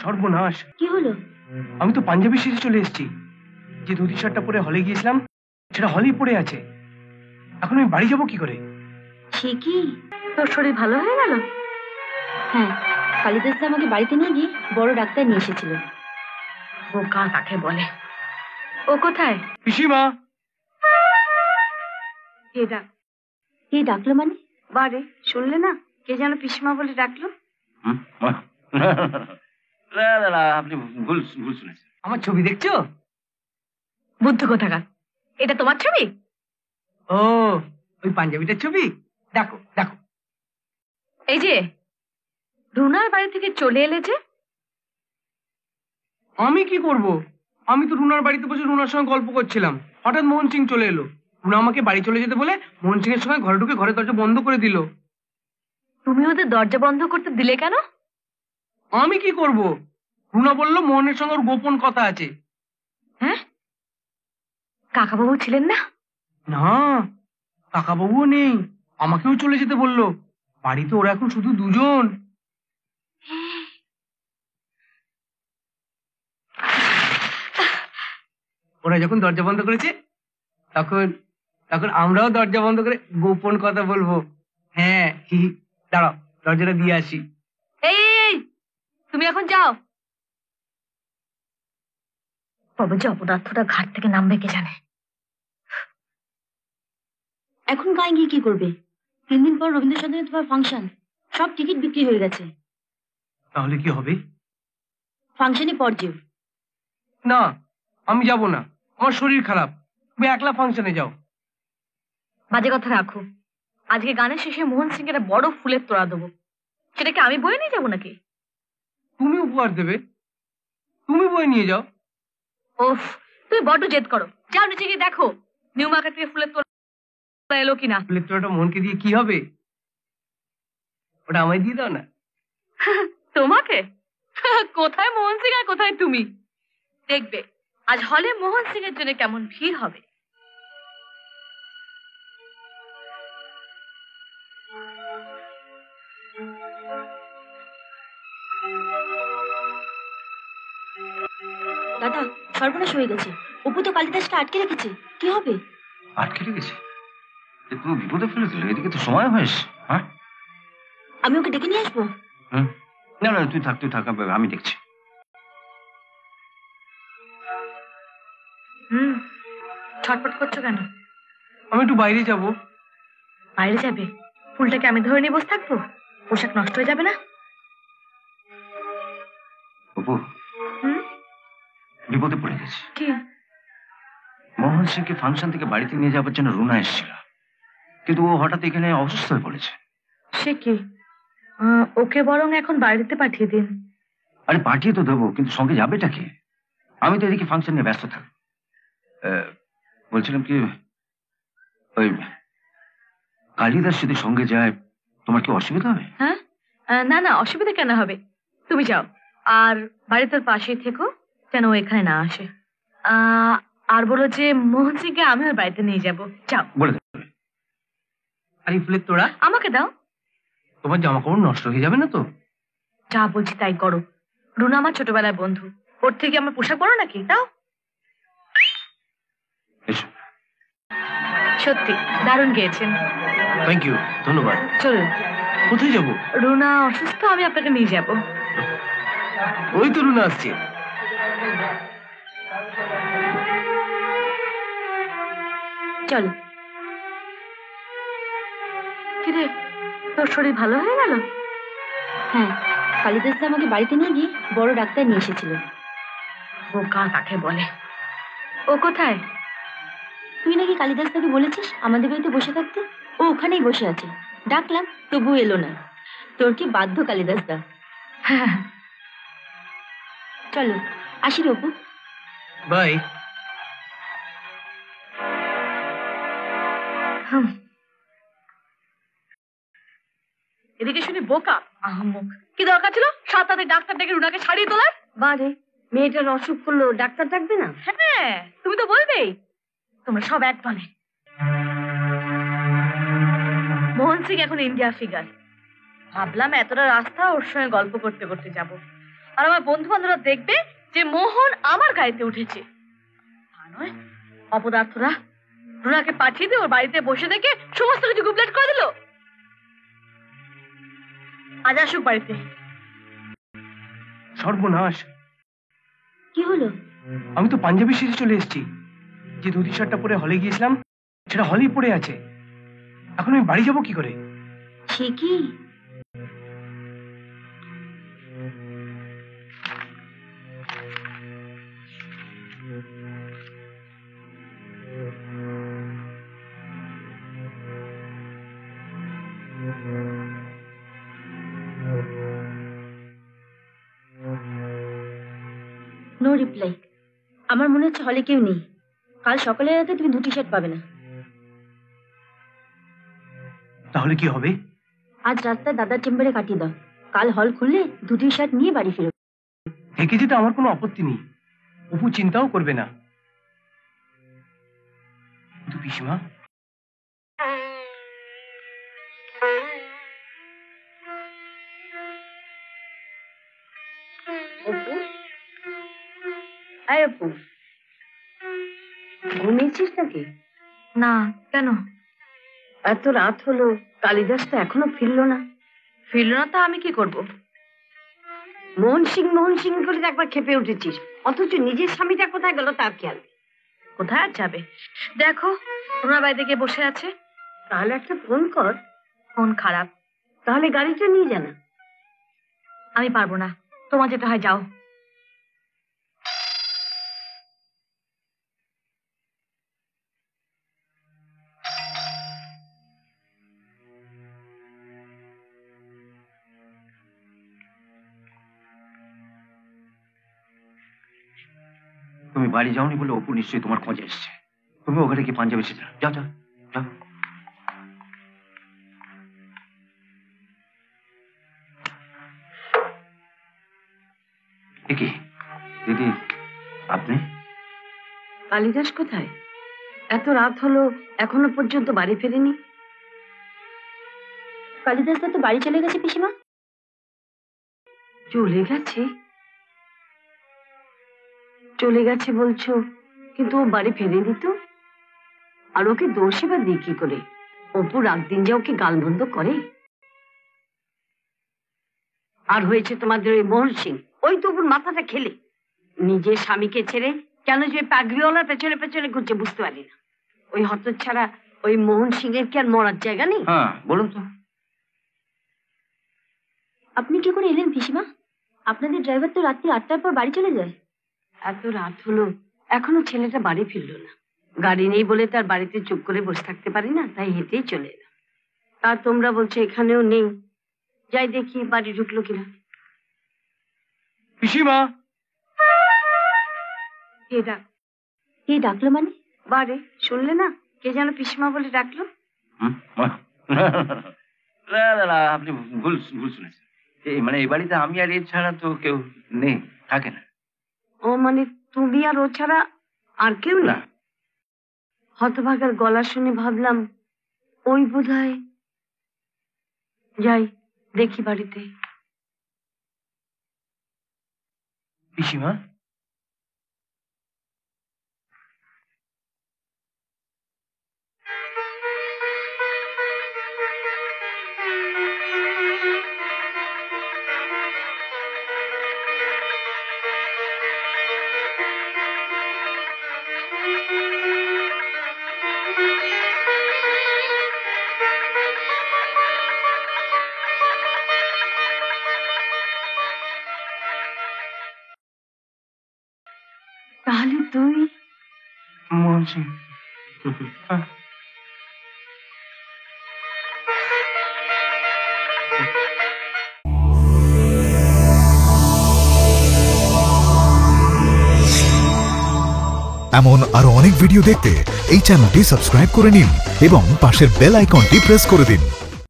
সর্বনাশ! কি হলো? আমি তো পাঞ্জাবি সেজে চলে এসেছি। যে ধুতি শার্টটা পরে হলে গিয়েছিলাম সেটা হলেই পড়ে আছে। এখন আমি বাড়ি যাবো কি করে? সে কি, তোর শরীর ভালো হয়ে গেল? হ্যাঁ, কালিদাস দা আমাকে বাড়িতে নিয়ে গিয়ে বড় ডাক্তার নিয়ে এসেছিল। বোকা কাকে বলে? ও কোথায়? পিসিমা! কে ডাকলো মানে? বারে শুনলে না, কে যেন পিসিমা বলে ডাকলো। আপনি ভুল ভুল শুনেছেন। আমার ছবি দেখছো? বুদ্ধ কোথাকার, এটা তোমার ছবি? ও, ওই পাঞ্জাবিটার ছবি। দেখো দেখো। এই যে রুনার বাড়ি থেকে চলে এলে যে? আমি কি করব? আমি তো রুনার বাড়িতে বসে রুনার সঙ্গে গল্প করছিলাম, হঠাৎ মোহন সিং চলে এলো। রুনা আমাকে বাড়ি চলে যেতে বলে মোহন সিং এর সঙ্গে ঘরে ঢুকে ঘরের দরজা বন্ধ করে দিল। তুমি ওদের দরজা বন্ধ করতে দিলে কেন? আমি কি করব? রুনা বললো মোহনের সঙ্গে ওর গোপন কথা আছে। হ্যাঁ, কাকাবাবু ছিলেন না? না, কাকাবাবুও নেই, আমাকেও চলে যেতে বললো। বাড়িতে ওরা এখন শুধু দুজন। ওরা যখন দরজা বন্ধ করেছে তখন তখন আমরাও দরজা বন্ধ করে গোপন কথা বলবো। হ্যাঁ, দাঁড়াও, দরজাটা দিয়ে আসি। এই, তুমি এখন যাও। বাবা, যে অপদার্থটা ঘাট থেকে নামবে কে জানে। এখন গায়ে গিয়ে কি করবে? 3 দিন পর রবীন্দ্র সদনে তোমার ফাংশন, সব টিকিট বিক্রি হয়ে গেছে। তাহলে কি হবে? ফাংশনে পর যেও। না, আমি যাব না, আমার শরীর খারাপ। তুমি একলা ফাংশনে যাও। বাজে কথা রাখো। আজকে গানের শেষে মোহন সিং একটা বড় ফুলের তোড়া দেবো, সেটাকে আমি বয়ে নিয়ে যাবো নাকি? তুমি উপহার দেবে, তুমি বয়ে নিয়ে যাও। ওফ, তুমি বড্ড জেদ করো। যাও নিচে গিয়ে দেখো নিউ মার্কেট থেকে ফুলের তোড়া এলো কিনা। ফুলের তোড়াটা মোহনকে দিয়ে কি হবে? ওটা আমায় দিয়ে দাও না। তোমাকে? কোথায় মোহন সিং আর কোথায় তুমি? দেখবে আজ হলে মোহন সিং এর জন্য কেমন ভিড় হবে। দাদা, সর্বনাশ হয়ে গেছে। অপু তো কালিদাসটা আটকে রেখেছে, কি হবে? আটকে রেখেছে? তুমি বিপদে ফেলে দিলে, এদিকে তো সময় হয়েছে। হ্যাঁ, আমি ওকে ডেকে নিয়ে আসবো। না না, তুই থাক, আমি দেখছি। ছটপট করছো কেন? আমি একটু বাইরে যাব। বাইরে যাবে? ফুলটাকে আমি ধরে নিয়ে বসে থাকবো? পোশাক নষ্ট হয়ে যাবে না? অপু, বিপদে পড়ে গেছে। কি? মোহন সিংকে ফাংশন থেকে বাড়িতে নিয়ে যাওয়ার জন্য রুনা এসেছিল, কিন্তু ও হঠাৎ এখানে অসুস্থ হয়ে পড়েছে। সে কি? ওকে বরং এখন বাড়িতে পাঠিয়ে দিন। আরে পাঠিয়ে তো দেবো, কিন্তু সঙ্গে যাবেটা কে? আমি তো এদিকে ফাংশন নিয়ে ব্যস্ত থাকি। বলছিলাম কি, ওই কালিদাস যদি সঙ্গে যায় তোমার কি অসুবিধা হবে? হ্যাঁ, না না, অসুবিধা কেন হবে? তুমি যাও, আর বাড়িতে পাশেই থেকো, যেন ও এখানে না আসে। আর বলো যে মোহন সিংকে আমি ওর বাড়িতে নিয়ে যাবো। যাও, বলে দেবে। আর এই ফুলের তোড়া আমাকে দাও। তোমার জামা কাপড় নষ্ট হয়ে যাবে না তো? যা বলছি তাই করো। রুনা আমার ছোটবেলার বন্ধু, ওর থেকে আমার পোশাক পরো নাকি? দাও। এসো। সত্যি দারুণ গেয়েছেন। থ্যাংক ইউ, ধন্যবাদ। চলুন। কোথায় যাব? রুনা অসুস্থ, আমি আপনাকে নিয়ে যাব। ওই তো রুনা আসছে। চলো। কিরে, তোর শরীর ভালো হয়ে গেল? হ্যাঁ, কালিদাস দা আমাকে বাড়িতে নিয়ে গিয়ে বড় ডাক্তার নিয়ে এসেছিল। বোকা কাকে বলে? ও কোথায়? তুই নাকি কালিদাস দাকে বলেছিস আমাদের বাড়িতে বসে থাকতে। ও ওখানেই বসে আছে, ডাকলাম তবু এলো না। তোর কি বাধ্য কালিদাস দা। চলো, আসি রে অপু। বাই। এদিকে শুনি বোকা আহম্মক। কি দরকার ছিল 7 রাতে ডাক্তার ডেকে রুনাকে ছাড়িয়ে তোলার? বারে, মেয়েটার অসুখ করলো, ডাক্তার ডাকবে না? হ্যাঁ, তুমি তো বলবেই। তোমরা সব এক দলে। মোহন সিং এখন ইন্ডিয়া ফিগার। ভাবলাম এতটা রাস্তা ওর সঙ্গে গল্প করতে করতে যাব। আর আমার বন্ধু বান্ধবরা দেখবে যে মোহন আমার গাড়িতে উঠেছে। তা নয়, অপদার্থরা রুনাকে পাঠিয়ে দিয়ে ওর বাড়িতে বসে থেকে সমস্ত কিছু গুবলেট করে দিল। আজ আসুক বাড়িতে। সর্বনাশ! কি হলো? আমি তো পাঞ্জাবি সেজে চলে এসেছি। যে ধুতি শার্টটা পরে হলে গিয়েছিলাম সেটা হলেই পড়ে আছে। এখন আমি বাড়ি যাবো কি করে? সে কি? No reply. আমার মনে হচ্ছে হলে কেউ নেই। কাল সকালের রাতে তুমি ধুতি শার্ট পাবে না। তাহলে কি হবে? আজ রাস্তায় দাদার চেম্বারে কাটিয়ে দাও। কাল হল খুললে ধুতি শার্ট নিয়ে বাড়ি ফিরো। থেকে যেতে আমার কোনো আপত্তি নেই, অপু চিন্তাও করবে না। কিন্তু পিসিমা, অপু, আয় অপু, ঘুমিয়েছিস নাকি? না, কেন? এত রাত হলো, কালিদাস তো এখনো ফিরলো না। ফিরলো না তা আমি কি করব? মোহন সিং করে একবার খেপে উঠেছিস, অথচ নিজের স্বামীটা কোথায় গেল তার খেয়াল। কোথায় আর যাবে? দেখো ওনার বাড়িতে গিয়ে বসে আছে। তাহলে একটা ফোন কর। ফোন খারাপ। তাহলে গাড়িটা নিয়ে যা না। আমি পারবো না, তোমার যেটা হয় যাও। তুমি বাড়ি যাওনি বলে অপু নিশ্চয়ই তোমার খোঁজে এসছে। তুমি ওখানে কি পাঞ্জাবি সেজে যাও যাও যাও। কি দিদি, আপনি? কালিদাস কোথায়? এত রাত হলো এখনো পর্যন্ত বাড়ি ফেরেনি। কালিদাস তো বাড়ি চলে গেছে পিসিমা। চলে গেছে? চলে গেছে বলছো, কিন্তু ও বাড়ি ফেরেনি তো। আর ওকে দোষী বা দিই কি করে? অপু রাত দিন যা ওকে গাল বন্ধ করে। আর হয়েছে তোমাদের ওই মোহন সিং, ওই তো ওর মাথাটা খেলে। নিজের স্বামীকে ছেড়ে কেন যে পাগড়িওয়ালার পেছনে পেছনে ঘুরছে বুঝতে পারি না। ওই হতচ্ছাড়া ওই মোহন সিং এর কি আর মরার জায়গা নেই? হ্যাঁ বলুন তো। আপনি কি করে এলেন পিসিমা? আপনাদের ড্রাইভার তো রাত্রি 8টার পর বাড়ি চলে যায়। এত রাত হলো এখনো ছেলেটা বাড়ি ফিরলো না। গাড়ি নেই বলে তার বাড়িতে চুপ করে বসে থাকতে পারি না, তাই হেঁটেই চলে এলাম। তা তোমরা বলছো এখানেও নেই, যাই দেখি বাড়ি ঢুকলো কিনা। পিসিমা! কে ডাকলো মানে? বারে শুনলে না, কে যেন পিসিমা বলে ডাকলো। না, আপনি ভুল শুনেছেন। মানে এই বাড়িতে আমি আর এর ছাড়া তো কেউ নেই, থাকে না। ও মানে তুমি আর ও ছাড়া আর কেউ না? হতভাগার গলা শুনে ভাবলাম ওই বোধহয়। যাই দেখি বাড়িতে। পিসিমা, তাহলে তুই মোহন সিং? এমন আরো অনেক ভিডিও দেখতে এই চ্যানেলটি সাবস্ক্রাইব করে নিন এবং পাশের বেল আইকনটি প্রেস করে দিন।